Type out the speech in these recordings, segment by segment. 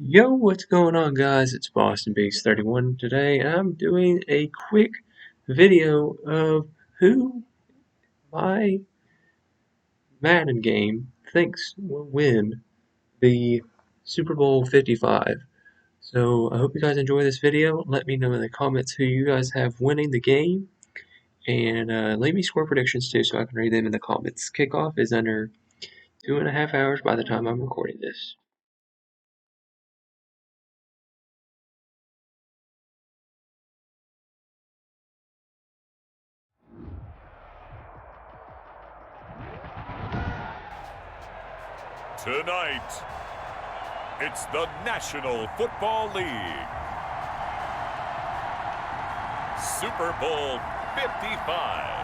Yo, what's going on, guys? It's Boston Beast 31 today, and I'm doing a quick video of who my Madden game thinks will win the Super Bowl 55. So I hope you guys enjoy this video. Let me know in the comments who you guys have winning the game, and leave me score predictions too so I can read them in the comments. Kickoff is under 2.5 hours by the time I'm recording this. Tonight, it's the National Football League. Super Bowl 55.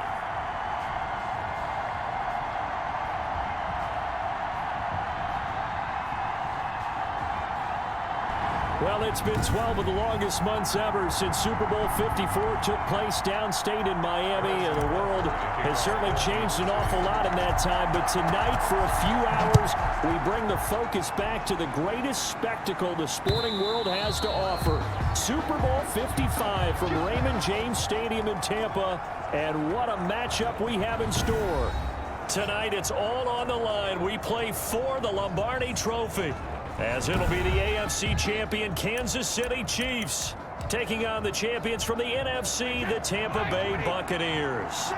Well, it's been 12 of the longest months ever since Super Bowl 54 took place downstate in Miami, and the world has certainly changed an awful lot in that time. But tonight, for a few hours, we bring the focus back to the greatest spectacle the sporting world has to offer. Super Bowl 55 from Raymond James Stadium in Tampa, and what a matchup we have in store. Tonight, it's all on the line. We play for the Lombardi Trophy, as it'll be the AFC champion Kansas City Chiefs taking on the champions from the NFC, the Tampa Bay Buccaneers.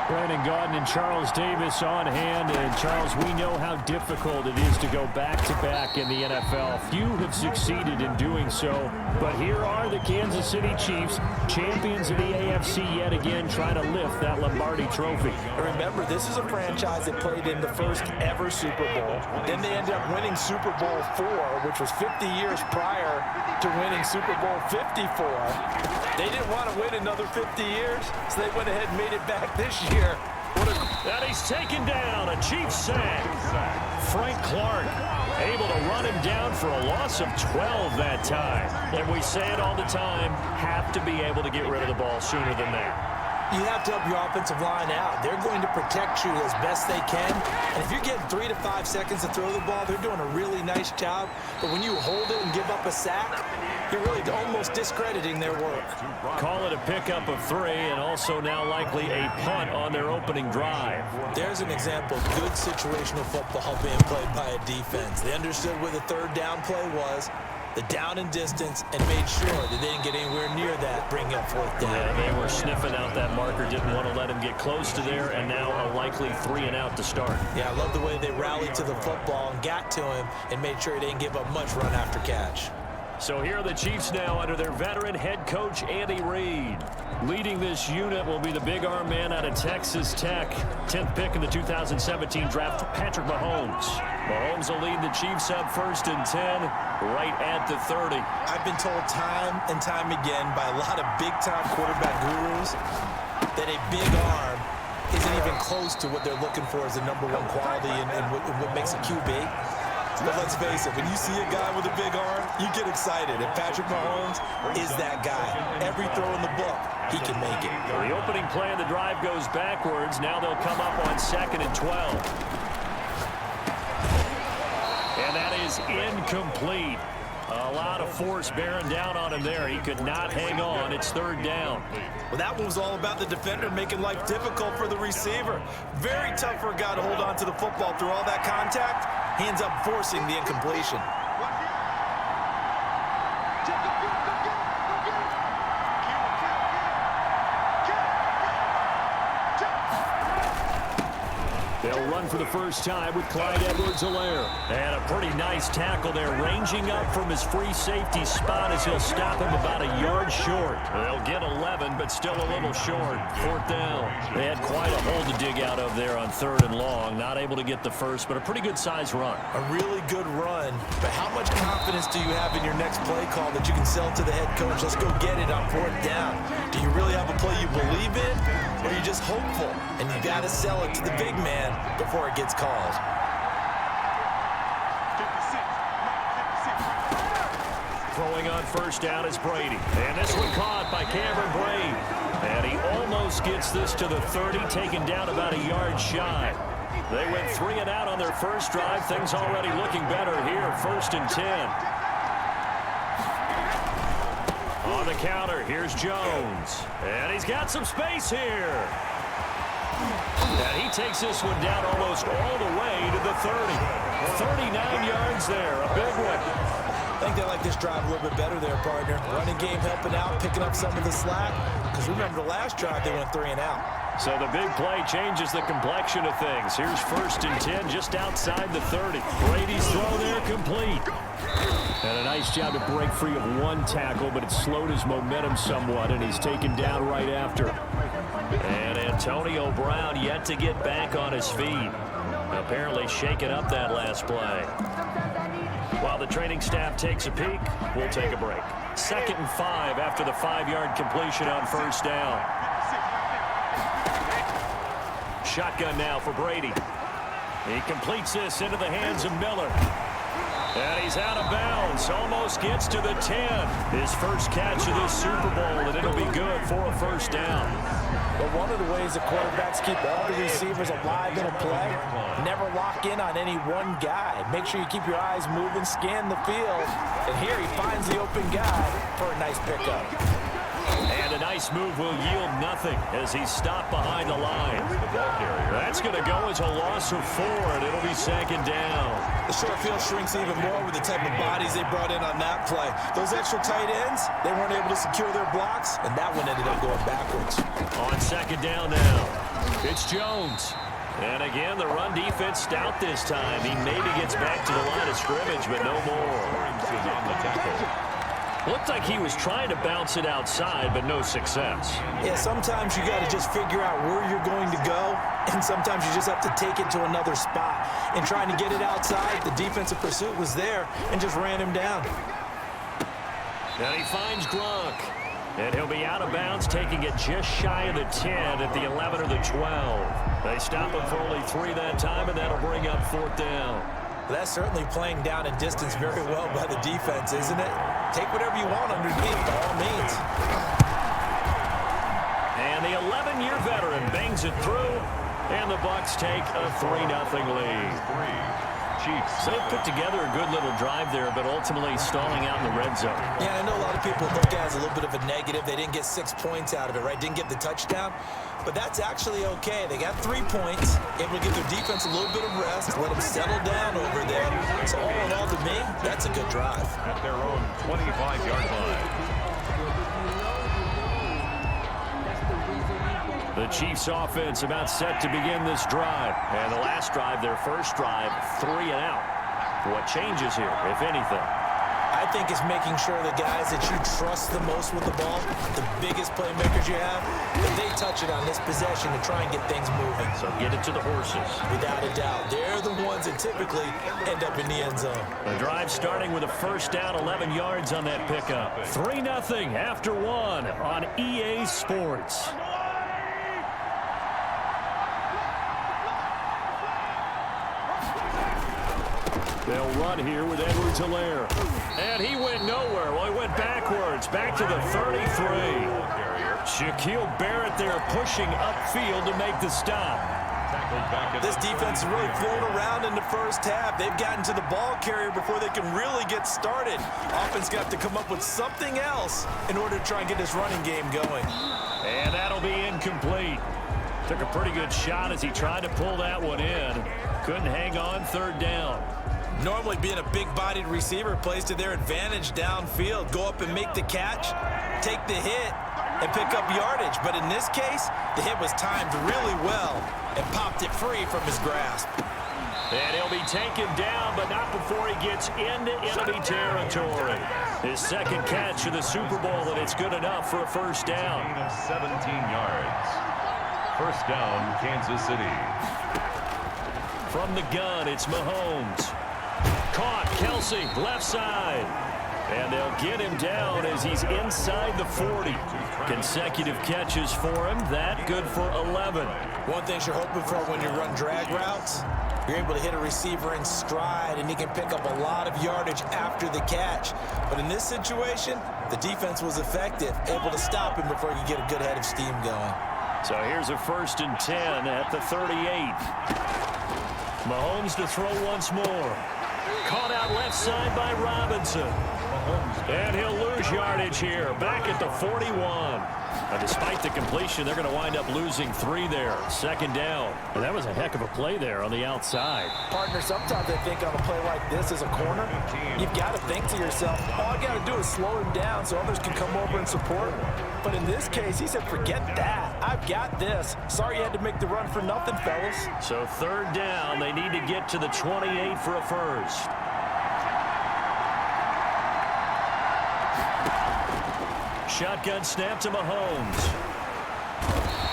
Brandon Gaudin and Charles Davis on hand. And Charles, we know how difficult it is to go back-to-back in the NFL. Few have succeeded in doing so, but here are the Kansas City Chiefs, champions of the AFC yet again, trying to lift that Lombardi Trophy. Remember, this is a franchise that played in the first ever Super Bowl. Then they ended up winning Super Bowl IV, which was 50 years prior to winning Super Bowl 54. They didn't want to win another 50 years, so they went ahead and made it back this year. And he's taken down, a Chiefs sack. Frank Clark able to run him down for a loss of 12 that time. And we say it all the time, have to be able to get rid of the ball sooner than that. You have to help your offensive line out. They're going to protect you as best they can. And if you're getting 3 to 5 seconds to throw the ball, they're doing a really nice job. But when you hold it and give up a sack, you're really almost discrediting their work. Call it a pickup of 3, and also now likely a punt on their opening drive. There's an example of good situational football being played by a defense. They understood where the third down play was, the down and distance, and made sure that they didn't get anywhere near that, bringing up fourth down. Yeah, they were sniffing out that marker, didn't want to let him get close to there, and now a likely 3 and out to start. Yeah, I love the way they rallied to the football and got to him and made sure he didn't give up much run after catch. So here are the Chiefs now under their veteran head coach, Andy Reid. Leading this unit will be the big arm man out of Texas Tech. 10th pick in the 2017 draft, Patrick Mahomes. Mahomes will lead the Chiefs up 1st and 10, right at the 30. I've been told time and time again by a lot of big-time quarterback gurus that a big arm isn't even close to what they're looking for as the #1 quality and what makes a QB. But let's face it, when you see a guy with a big arm, you get excited. And Patrick Mahomes is that guy. Every throw in the book, he can make it. The opening play of the drive goes backwards. Now they'll come up on 2nd and 12. And that is incomplete. A lot of force bearing down on him there. He could not hang on. It's 3rd down. Well, that one was all about the defender making life difficult for the receiver. Very tough for a guy to hold on to the football through all that contact. He ends up forcing the incompletion. They'll run for the first time with Clyde Edwards-Helaire. And a pretty nice tackle there, ranging up from his free safety spot as he'll stop him about a yard short. They'll get 11, but still a little short. 4th down. They had quite a hole to dig out of there on 3rd and long. Not able to get the first, but a pretty good size run. A really good run. But how much confidence do you have in your next play call that you can sell to the head coach? Let's go get it on 4th down. Do you really have a play you believe in, or are you just hopeful? And you got to sell it to the big man before it gets called. Throwing on 1st down is Brady. And this one caught by Cameron Brate. And he almost gets this to the 30, taken down about a yard shy. They went 3 and out on their first drive. Things already looking better here. 1st and 10. On the counter, here's Jones. And he's got some space here. And he takes this one down almost all the way to the 30. 39 yards there, a big one. I think they like this drive a little bit better there, partner. Running game helping out, picking up some of the slack. Because remember the last drive, they went 3 and out. So the big play changes the complexion of things. Here's 1st and 10 just outside the 30. Brady's throw there complete. And a nice job to break free of one tackle, but it slowed his momentum somewhat, and he's taken down right after. And Antonio Brown yet to get back on his feet. Apparently shaking up that last play. While the training staff takes a peek, we'll take a break. 2nd and 5 after the 5-yard completion on 1st down. Shotgun now for Brady. He completes this into the hands of Miller. And he's out of bounds. Almost gets to the 10. His first catch of this Super Bowl, and it'll be good for a 1st down. But one of the ways that quarterbacks keep all the receivers alive in a play, never lock in on any one guy. Make sure you keep your eyes moving, scan the field. And here he finds the open guy for a nice pickup. And a nice move will yield nothing as he's stopped behind the line. That's going to go as a loss of 4, and it'll be 2nd down. The short field shrinks even more with the type of bodies they brought in on that play. Those extra tight ends, they weren't able to secure their blocks, and that one ended up going backwards. On 2nd down now, it's Jones. And again, the run defense stout this time. He maybe gets back to the line of scrimmage, but no more. Looked like he was trying to bounce it outside, but no success. Yeah, sometimes you got to just figure out where you're going to go, and sometimes you just have to take it to another spot. And trying to get it outside, the defensive pursuit was there and just ran him down. And he finds Gronk. And he'll be out of bounds, taking it just shy of the 10 at the 11 or the 12. They stop him for only 3 that time, and that'll bring up 4th down. That's certainly playing down in distance very well by the defense, isn't it? Take whatever you want underneath, by all means. And the 11-year veteran bangs it through, and the Bucs take a 3-0 lead. So they put together a good little drive there, but ultimately stalling out in the red zone. Yeah, I know a lot of people look at it as a little bit of a negative. They didn't get 6 points out of it, right? Didn't get the touchdown. But that's actually okay. They got 3 points, able to give their defense a little bit of rest, let them settle down over there. So all in all, to me, that's a good drive. At their own 25-yard line. The Chiefs offense about set to begin this drive. And the last drive, their first drive, 3 and out. What changes here, if anything? I think it's making sure the guys that you trust the most with the ball, the biggest playmakers you have, that they touch it on this possession to try and get things moving. So get it to the horses. Without a doubt. They're the ones that typically end up in the end zone. The drive starting with a 1st down, 11 yards on that pickup. 3-0 after 1 on EA Sports. They'll run here with Edwards-Helaire. And he went nowhere. Well, he went backwards, back to the 33. Shaquille Barrett there pushing upfield to make the stop. This defense is really flown around in the first half. They've gotten to the ball carrier before they can really get started. Offense got to come up with something else in order to try and get this running game going. And that'll be incomplete. Took a pretty good shot as he tried to pull that one in. Couldn't hang on, 3rd down. Normally being a big-bodied receiver plays to their advantage downfield. Go up and make the catch, take the hit, and pick up yardage. But in this case, the hit was timed really well and popped it free from his grasp. And he'll be taken down, but not before he gets into enemy territory. His 2nd catch of the Super Bowl, and it's good enough for a 1st down. 17 yards. 1st down, Kansas City. From the gun, it's Mahomes. Caught, Kelsey, left side. And they'll get him down as he's inside the 40. Consecutive catches for him. That good for 11. One thing you're hoping for when you run drag routes, you're able to hit a receiver in stride, and he can pick up a lot of yardage after the catch. But in this situation, the defense was effective, able to stop him before he could get a good head of steam going. So here's a 1st and 10 at the 38. Mahomes to throw once more. Caught out left side by Robinson. And he'll lose yardage here, back at the 41. Despite the completion, they're going to wind up losing 3 there. Second down. And that was a heck of a play there on the outside. Partner, sometimes I think on a play like this as a corner, you've got to think to yourself, all I got to do is slow him down so others can come over and support him. But in this case, he said, forget that. I've got this. Sorry you had to make the run for nothing, fellas. So third down, they need to get to the 28 for a first. Shotgun snap to Mahomes.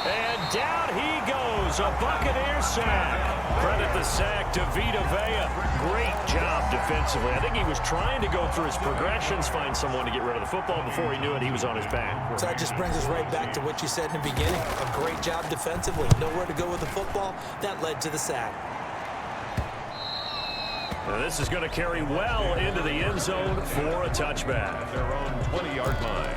And down he goes. A Buccaneer sack. Credit the sack to Vita Vea. Great job defensively. I think he was trying to go through his progressions, find someone to get rid of the football. Before he knew it, he was on his back. So that just brings us right back to what you said in the beginning. A great job defensively. Nowhere to go with the football. That led to the sack. Now this is going to carry well into the end zone for a touchback. At their own 20-yard line.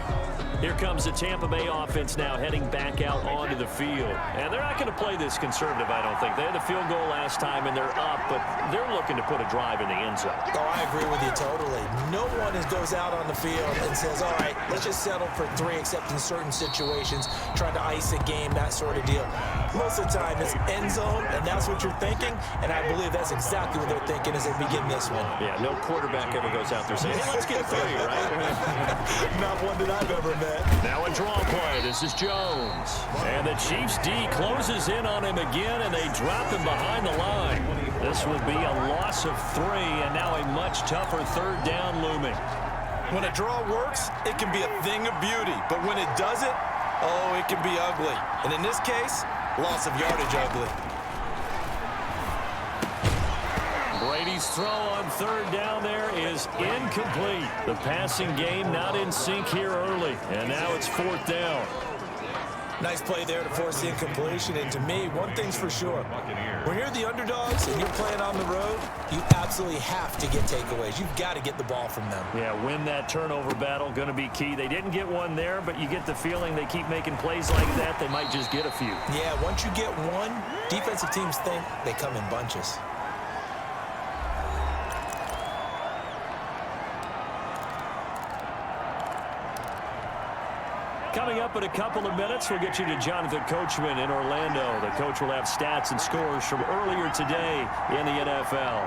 Here comes the Tampa Bay offense now heading back out onto the field. And they're not going to play this conservative, I don't think. They had the field goal last time, and they're up, but they're looking to put a drive in the end zone. Oh, I agree with you totally. No one goes out on the field and says, all right, let's just settle for 3, except in certain situations, trying to ice a game, that sort of deal. Most of the time, it's end zone, and that's what you're thinking, and I believe that's exactly what they're thinking as they begin this one. Yeah, no quarterback ever goes out there saying, hey, let's get 3, right? Not one that I've ever met. Now a draw play. This is Jones. And the Chiefs D closes in on him again, and they drop him behind the line. This will be a loss of 3, and now a much tougher third down looming. When a draw works, it can be a thing of beauty. But when it doesn't, oh, it can be ugly. And in this case, loss of yardage ugly. Brady's throw on third down there is incomplete. The passing game not in sync here early. And now it's 4th down. Nice play there to force the incompletion. And to me, one thing's for sure. When you're the underdogs and you're playing on the road, you absolutely have to get takeaways. You've got to get the ball from them. Yeah, win that turnover battle, going to be key. They didn't get one there, but you get the feeling they keep making plays like that, they might just get a few. Yeah, once you get one, defensive teams think they come in bunches. Coming up in a couple of minutes, we'll get you to Jonathan Coachman in Orlando. The coach will have stats and scores from earlier today in the NFL.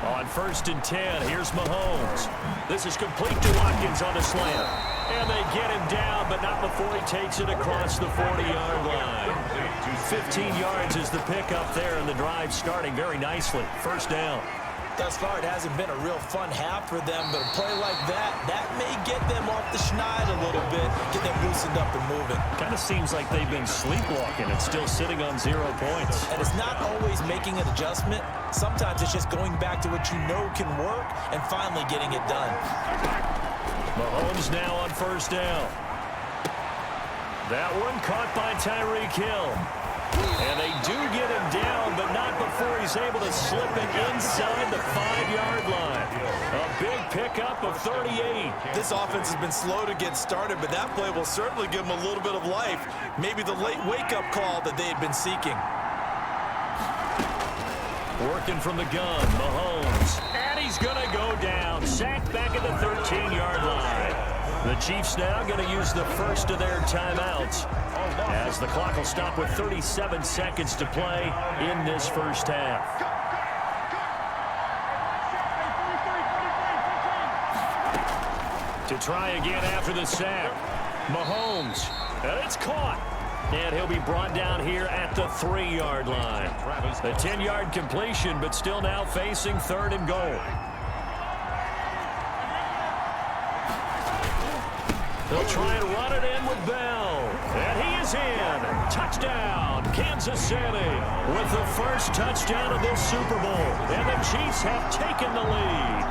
On 1st and 10, here's Mahomes. This is complete to Watkins on the slant. And they get him down, but not before he takes it across the 40-yard line. 15 yards is the pickup there, and the drive starting very nicely. First down. Thus far, it hasn't been a real fun half for them, but a play like that may get them off the schneid a little bit, get them loosened up and moving. Kind of seems like they've been sleepwalking and still sitting on 0 points. And it's not always making an adjustment. Sometimes it's just going back to what you know can work and finally getting it done. Mahomes now on 1st down. That one caught by Tyreek Hill. And they do get him down, but not before he's able to slip it inside the 5-yard line. A big pickup of 38. This offense has been slow to get started, but that play will certainly give them a little bit of life. Maybe the late wake-up call that they had been seeking. Working from the gun, Mahomes. And he's going to go down. Sacked back at the 13-yard line. The Chiefs now going to use the first of their timeouts, as the clock will stop with 37 seconds to play in this first half. To try again after the sack, Mahomes, and it's caught. And he'll be brought down here at the 3-yard line. The 10-yard completion, but still now facing 3rd and goal. They'll try and run it in with Bell. And he is in. Touchdown, Kansas City, with the first touchdown of this Super Bowl. And the Chiefs have taken the lead.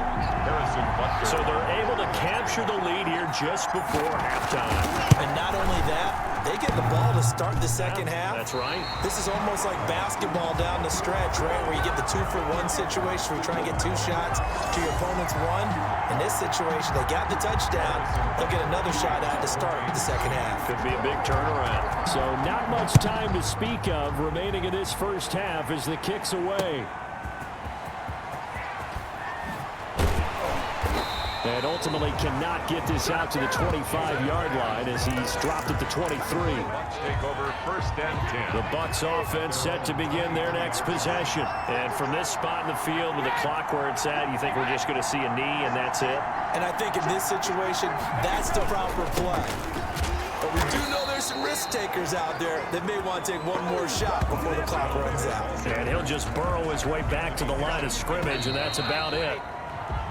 So they're able to capture the lead here just before halftime. And not only that, They get the ball to start the second half. That's right. This is almost like basketball down the stretch, right, where you get the 2-for-1 situation where you try and get 2 shots to your opponent's 1. In this situation, they got the touchdown. They'll get another shot out to start the second half. Could be a big turnaround. So not much time to speak of remaining in this first half as the kick's away. And ultimately cannot get this out to the 25-yard line as he's dropped at the 23. Bucs take over first and 10. The Bucs offense set to begin their next possession. And from this spot in the field with the clock where it's at, you think we're just going to see a knee and that's it? And I think in this situation, that's the proper play. But we do know there's some risk takers out there that may want to take one more shot before the clock runs out. And he'll just burrow his way back to the line of scrimmage, and that's about it.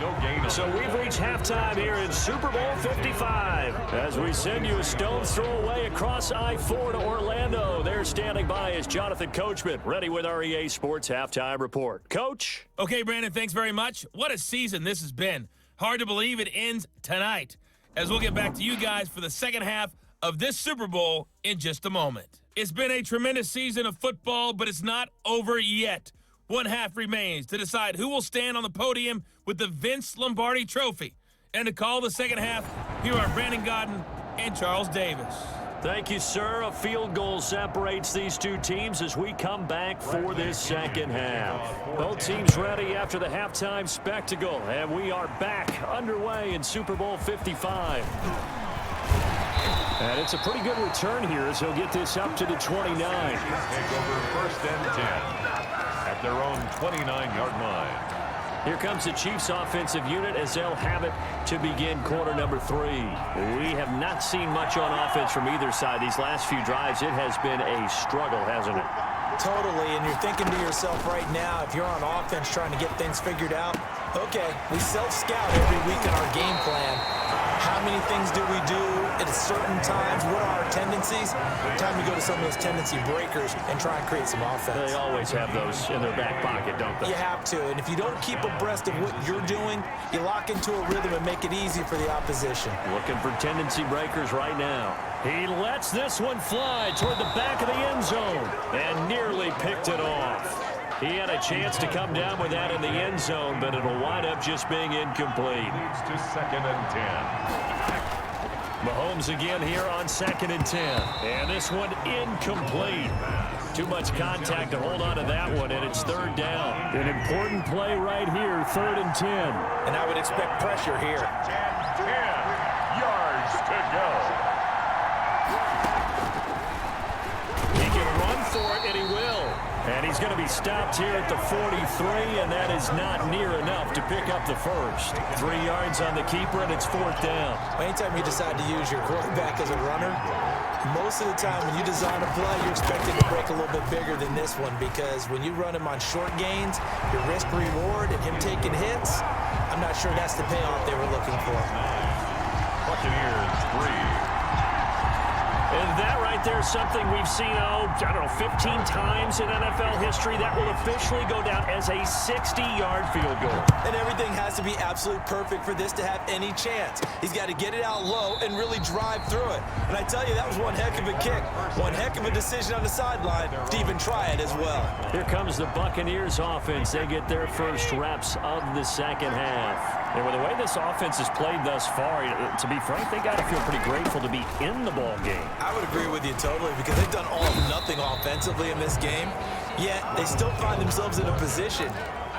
No gain. So we've reached halftime here in Super Bowl 55. As we send you a stone's throw away across I-4 to Orlando. There standing by is Jonathan Coachman, ready with our EA Sports Halftime Report. Coach? Okay, Brandon, thanks very much. What a season this has been. Hard to believe it ends tonight, as we'll get back to you guys for the second half of this Super Bowl in just a moment. It's been a tremendous season of football, but it's not over yet. One half remains to decide who will stand on the podium with the Vince Lombardi Trophy. And to call the second half, here are Brandon Gaudin and Charles Davis. Thank you, sir. A field goal separates these two teams as we come back for this second half. Both teams ready after the halftime spectacle, and we are back underway in Super Bowl 55. And it's a pretty good return here as he'll get this up to the 29. Take over first and 10 at their own 29-yard line. Here comes the Chiefs offensive unit as they'll have it to begin quarter number 3. We have not seen much on offense from either side these last few drives. It has been a struggle, hasn't it? Totally, and you're thinking to yourself right now, if you're on offense trying to get things figured out, okay, we self-scout every week in our game plan. How many things do we do at certain times? What are our tendencies? Time to go to some of those tendency breakers and try and create some offense. They always have those in their back pocket, don't they? You have to, and if you don't keep abreast of what you're doing, you lock into a rhythm and make it easy for the opposition. Looking for tendency breakers right now. He lets this one fly toward the back of the end zone and nearly picked it off. He had a chance to come down with that in the end zone, but it'll wind up just being incomplete. Leads to second and 10. Mahomes again here on second and 10. And this one incomplete. Too much contact to hold on to that one, and it's third down. An important play right here, third and 10. And I would expect pressure here. 10 yards to go. He can run for it, and he will. And he's going to be stopped here at the 43, and that is not near enough to pick up the first. 3 yards on the keeper, and it's fourth down. Anytime you decide to use your quarterback as a runner, most of the time when you design a play, you're expected to break a little bit bigger than this one, because when you run him on short gains, your risk-reward and him taking hits, I'm not sure that's the payoff they were looking for. Buccaneers 3. And that right there is something we've seen, I don't know, 15 times in NFL history. That will officially go down as a 60-yard field goal. And everything has to be absolutely perfect for this to have any chance. He's got to get it out low and really drive through it. And I tell you, that was one heck of a kick. One heck of a decision on the sideline to even try it as well. Here comes the Buccaneers offense. They get their first reps of the second half. And with the way this offense has played thus far, to be frank, they got to feel pretty grateful to be in the ball game. I would agree with you totally, because they've done all or nothing offensively in this game, yet they still find themselves in a position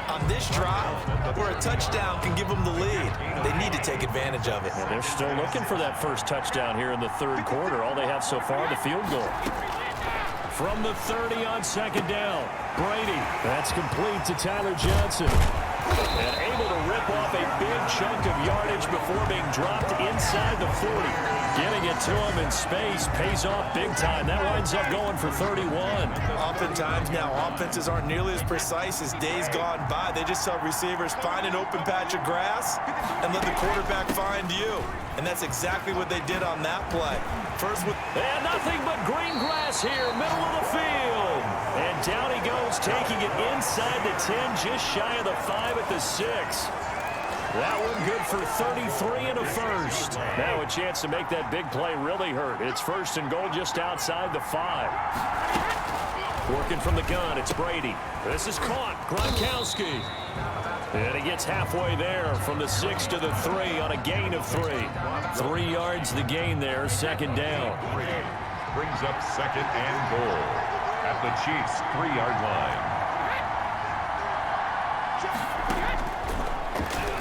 on this drive where a touchdown can give them the lead. They need to take advantage of it. And they're still looking for that first touchdown here in the third quarter. All they have so far, the field goal. From the 30 on second down, Brady. That's complete to Tyler Johnson. And able to rip off a big chunk of yardage before being dropped inside the 40. Getting it to him in space pays off big time. That winds up going for 31. Oftentimes now, offenses aren't nearly as precise as days gone by. They just tell receivers, find an open patch of grass and let the quarterback find you. And that's exactly what they did on that play. First with... And nothing but green grass here, middle of the field. And down he goes, taking it inside the 10, just shy of the 5 at the 6. That one good for 33 and a first. Now a chance to make that big play really hurt. It's first and goal just outside the 5. Working from the gun, it's Brady. This is caught. Gronkowski. And he gets halfway there from the 6 to the 3 on a gain of 3. 3 yards the gain there, second down. Brings up second and goal at the Chiefs' 3-yard line.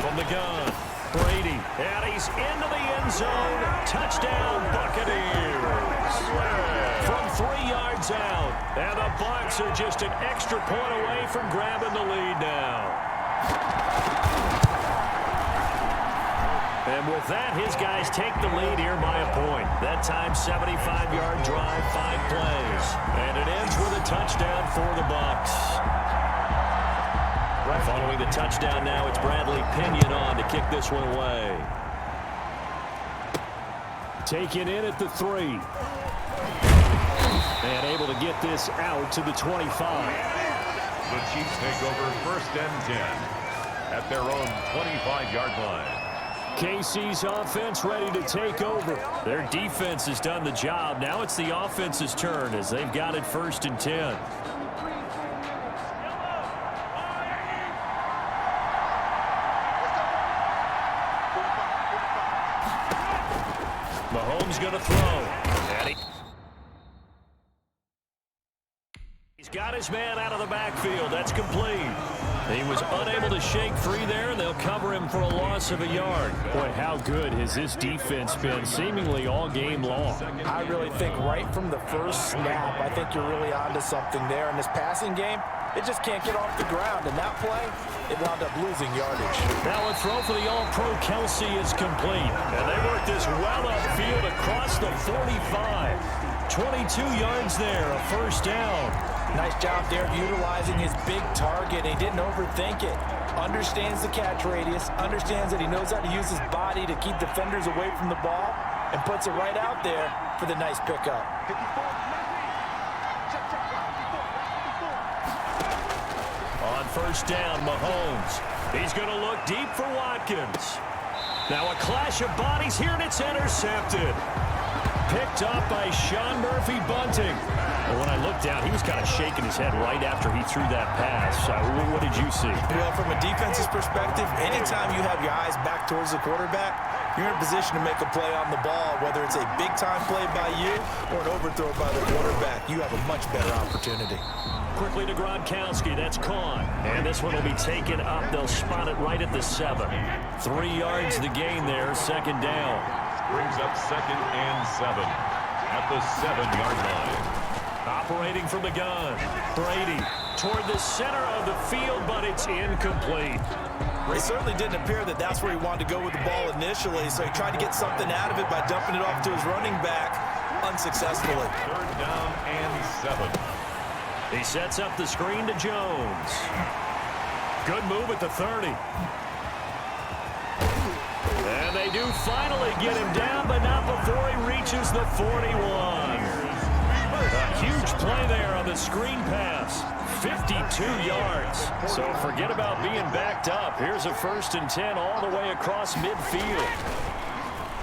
From the gun, Brady. And he's into the end zone. Touchdown, Buccaneers. From 3 yards out. And the Bucs are just an extra point away from grabbing the lead now. And with that, his guys take the lead here by a point. That time, 75-yard drive, 5 plays. And it ends with a touchdown for the Bucs. Following the touchdown now, it's Bradley Pinion on to kick this one away. Taken in at the 3. And able to get this out to the 25. The Chiefs take over first and 10 at their own 25-yard line. KC's offense ready to take over. Their defense has done the job. Now it's the offense's turn as they've got it first and 10. Mahomes going to throw. And he's got his man out of the backfield. That's complete. He was unable to shake free there, and they'll cover him for a loss of a yard. Boy, how good has this defense been seemingly all game long? I really think right from the first snap, I think you're really onto something there. In this passing game, it just can't get off the ground. And that play, it wound up losing yardage. Now a throw for the All-Pro Kelsey is complete. And they work this well upfield across the 45. 22 yards there, a first down. Nice job there of utilizing his big target. He didn't overthink it. Understands the catch radius. Understands that he knows how to use his body to keep defenders away from the ball. And puts it right out there for the nice pickup. On first down, Mahomes. He's going to look deep for Watkins. Now a clash of bodies here, and it's intercepted. Picked up by Sean Murphy-Bunting. Well, when I looked down, he was kind of shaking his head right after he threw that pass. What did you see? Well, from a defense's perspective, anytime you have your eyes back towards the quarterback, you're in a position to make a play on the ball, whether it's a big-time play by you or an overthrow by the quarterback. You have a much better opportunity. Quickly to Gronkowski. That's caught. And this one will be taken up. They'll spot it right at the 7. 3 yards the gain there, second down. Brings up second and 7 at the 7-yard line. Operating from the gun. Brady toward the center of the field, but it's incomplete. It certainly didn't appear that that's where he wanted to go with the ball initially, so he tried to get something out of it by dumping it off to his running back unsuccessfully. Third down and 7. He sets up the screen to Jones. Good move at the 30. And they do finally get him down, but not before he reaches the 41. A huge play there on the screen pass. 52 yards. So forget about being backed up. Here's a first and 10 all the way across midfield.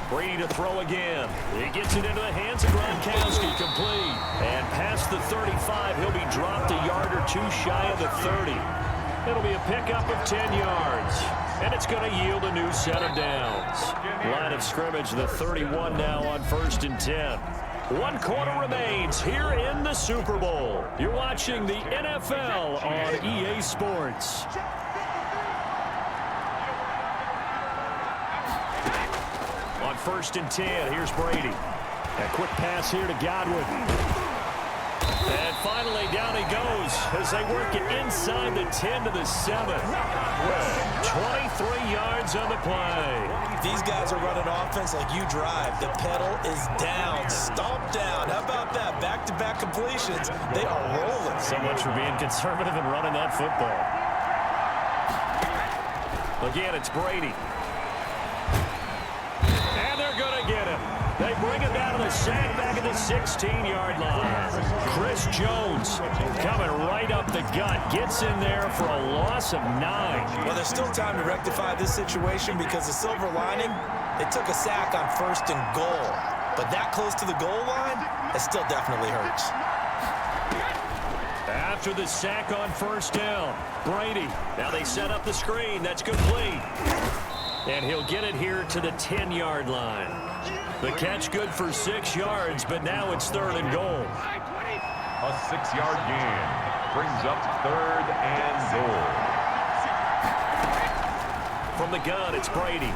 Brady to throw again. He gets it into the hands of Gronkowski, complete. And past the 35, he'll be dropped a yard or two shy of the 30. It'll be a pickup of 10 yards. And it's going to yield a new set of downs. Line of scrimmage, the 31 now on first and 10. 1 quarter remains here in the Super Bowl. You're watching the NFL on EA Sports. On first and 10, here's Brady. A quick pass here to Godwin. And finally, down he goes as they work it inside the 10 to the 7. 23 yards on the play. These guys are running offense like you drive. The pedal is down, stomp down. How about that? Back-to-back completions. They are rolling. So much for being conservative and running that football. Again, it's Brady. And they're going to get him. They bring him down to the sack back at the 16-yard line. Chris Jones coming right up the gut. Gets in there for a loss of 9. Well, there's still time to rectify this situation because the silver lining, they took a sack on 1st and goal. But that close to the goal line, it still definitely hurts. After the sack on 1st down, Brady. Now they set up the screen. That's complete. And he'll get it here to the 10-yard line. The catch good for 6 yards, but now it's 3rd and goal. A 6-yard gain brings up 3rd and goal. From the gun, it's Brady.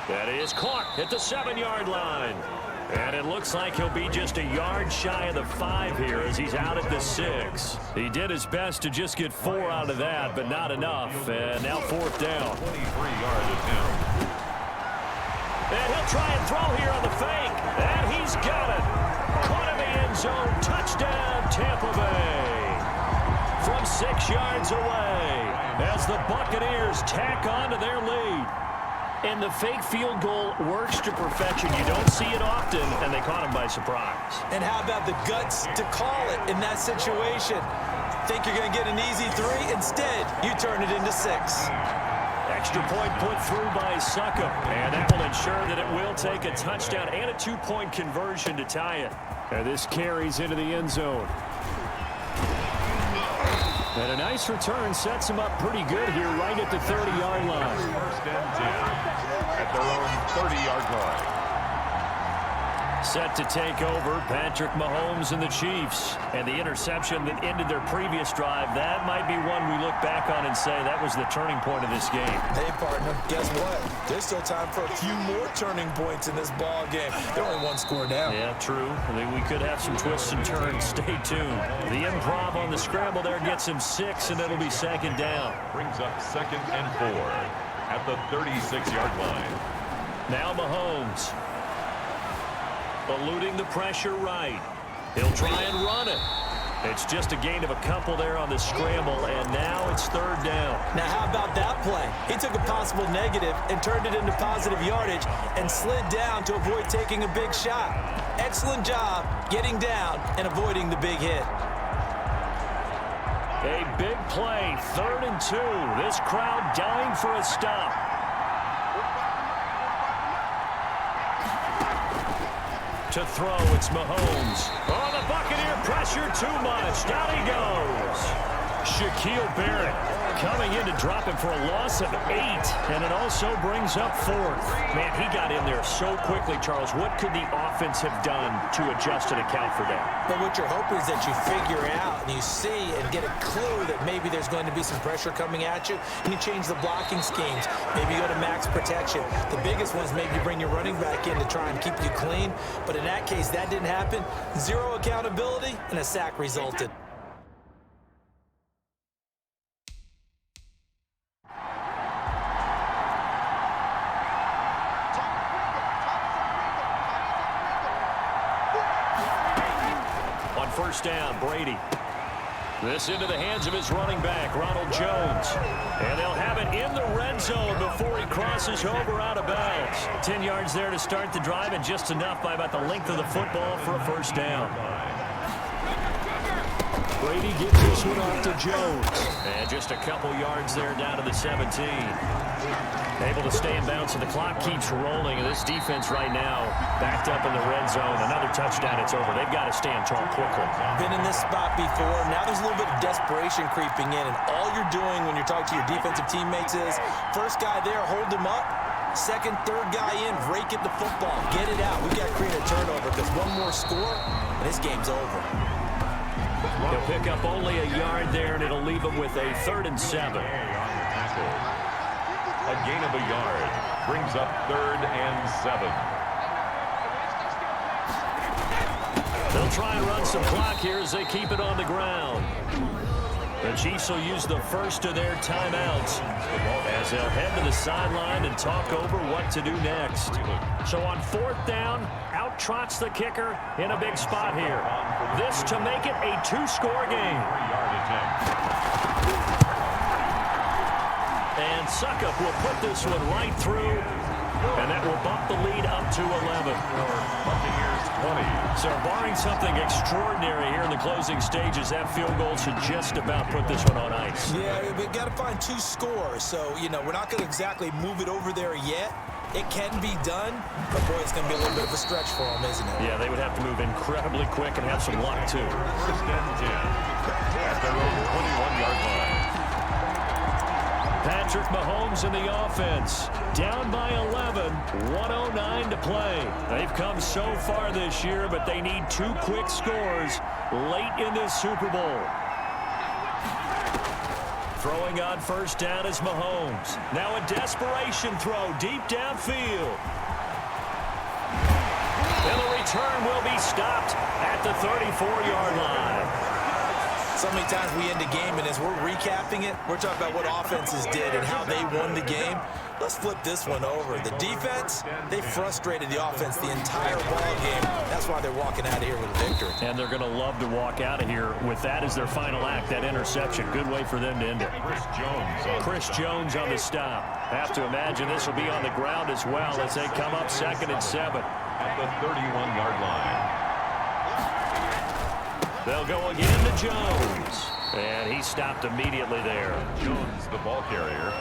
That is caught at the 7-yard line. And it looks like he'll be just a yard shy of the 5 here as he's out at the 6. He did his best to just get 4 out of that, but not enough. And now 4th down. 23-yard attempt. And he'll try and throw here on the fake. And he's got it. Caught in the end zone. Touchdown, Tampa Bay. From 6 yards away as the Buccaneers tack on to their lead. And the fake field goal works to perfection. You don't see it often, and they caught him by surprise. And how about the guts to call it in that situation? Think you're going to get an easy 3? Instead, you turn it into 6. Extra point put through by Succop. And that will ensure that it will take a touchdown and a 2-point conversion to tie it. And this carries into the end zone. And a nice return sets him up pretty good here right at the 30-yard line. 1st and 10 at their own 30-yard line. Set to take over, Patrick Mahomes and the Chiefs. And the interception that ended their previous drive, that might be one we look back on and say that was the turning point of this game. Hey, partner, guess what? There's still time for a few more turning points in this ball game. They're only 1 score down. Yeah, true. I mean, we could have some twists and turns. Stay tuned. The improv on the scramble there gets him 6, and it'll be 2nd down. Brings up 2nd and 4 at the 36-yard line. Now Mahomes. Eluding the pressure right. He'll try and run it. It's just a gain of a couple there on the scramble, and now it's 3rd down. Now, how about that play? He took a possible negative and turned it into positive yardage and slid down to avoid taking a big shot. Excellent job getting down and avoiding the big hit. A big play, 3rd and 2. This crowd dying for a stop. To throw, it's Mahomes. Oh, the Buccaneer pressure too much. Down he goes. Shaquille Barrett coming in to drop him for a loss of 8. And it also brings up 4th. Man, he got in there so quickly, Charles. What could the offense have done to adjust and account for that? But what you're hoping is that you figure out and you see and get a clue that maybe there's going to be some pressure coming at you, and you change the blocking schemes. Maybe you go to max protection. The biggest one is maybe you bring your running back in to try and keep you clean. But in that case, that didn't happen. 0 accountability, and a sack resulted. First down, Brady. This into the hands of his running back, Ronald Jones. And they'll have it in the red zone before he crosses over out of bounds. 10 yards there to start the drive, and just enough by about the length of the football for a 1st down. Brady gets this one off to Jones. And just a couple yards there down to the 17. Able to stay in bounds, and the clock keeps rolling. And this defense right now backed up in the red zone. Another touchdown, it's over. They've got to stand tall quickly. Been in this spot before. Now there's a little bit of desperation creeping in, and all you're doing when you're talking to your defensive teammates is, first guy there, hold him up. Second, third guy in, rake at the football. Get it out. We've got to create a turnover because one more score, and this game's over. They'll pick up only a yard there, and it'll leave them with a 3rd and 7. A gain of a yard brings up 3rd and 7. They'll try and run some clock here as they keep it on the ground. The Chiefs will use the first of their timeouts as they'll head to the sideline and talk over what to do next. So on 4th down, out trots the kicker in a big spot here. This to make it a 2-score game. 3-yard attempt. And Succop will put this one right through And that will bump the lead up to 11. Buccaneers 20. So barring something extraordinary here in the closing stages, that field goal should just about put this one on ice. Yeah, we got to find 2 scores. So, you know, we're not going to exactly move it over there yet. It can be done, but boy, it's going to be a little bit of a stretch for them, isn't it? Yeah, they would have to move incredibly quick and have some luck, too. First and 10 at their own 21-yard line. Patrick Mahomes in the offense. Down by 11, 1:09 to play. They've come so far this year, but they need 2 quick scores late in this Super Bowl. Throwing on first down is Mahomes. Now a desperation throw deep downfield. And the return will be stopped at the 34-yard line. So many times we end a game, and as we're recapping it, we're talking about what offenses did and how they won the game. Let's flip this one over. The defense, they frustrated the offense the entire ball game. That's why they're walking out of here with a victory. And they're going to love to walk out of here with that as their final act, that interception. Good way for them to end it. Chris Jones on the stop. Have to imagine this will be on the ground as well as they come up 2nd and 7. At the 31-yard line. They'll go again to Jones. And he stopped immediately there. Jones, the ball carrier.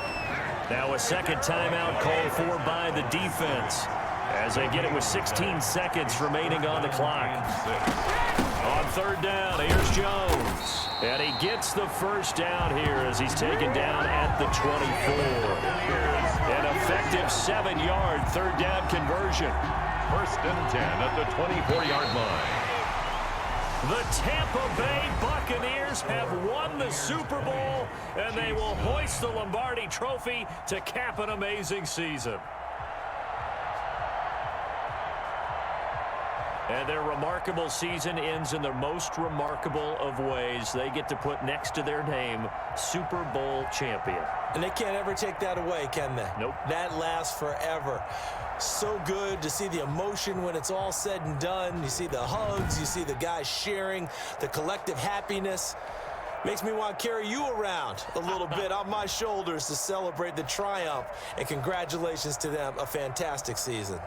Now a second timeout called for by the defense as they get it with 16 seconds remaining on the clock. On third down, here's Jones. And he gets the first down here as he's taken down at the 24. An effective 7-yard third down conversion. First and 10 at the 24-yard line. The Tampa Bay Buccaneers have won the Super Bowl, and they will hoist the Lombardi Trophy to cap an amazing season. And their remarkable season ends in the most remarkable of ways. They get to put next to their name, Super Bowl champion. And they can't ever take that away, can they? Nope. That lasts forever. So good to see the emotion when it's all said and done. You see the hugs, you see the guys sharing, the collective happiness. Makes me want to carry you around a little bit on my shoulders to celebrate the triumph. And congratulations to them, a fantastic season.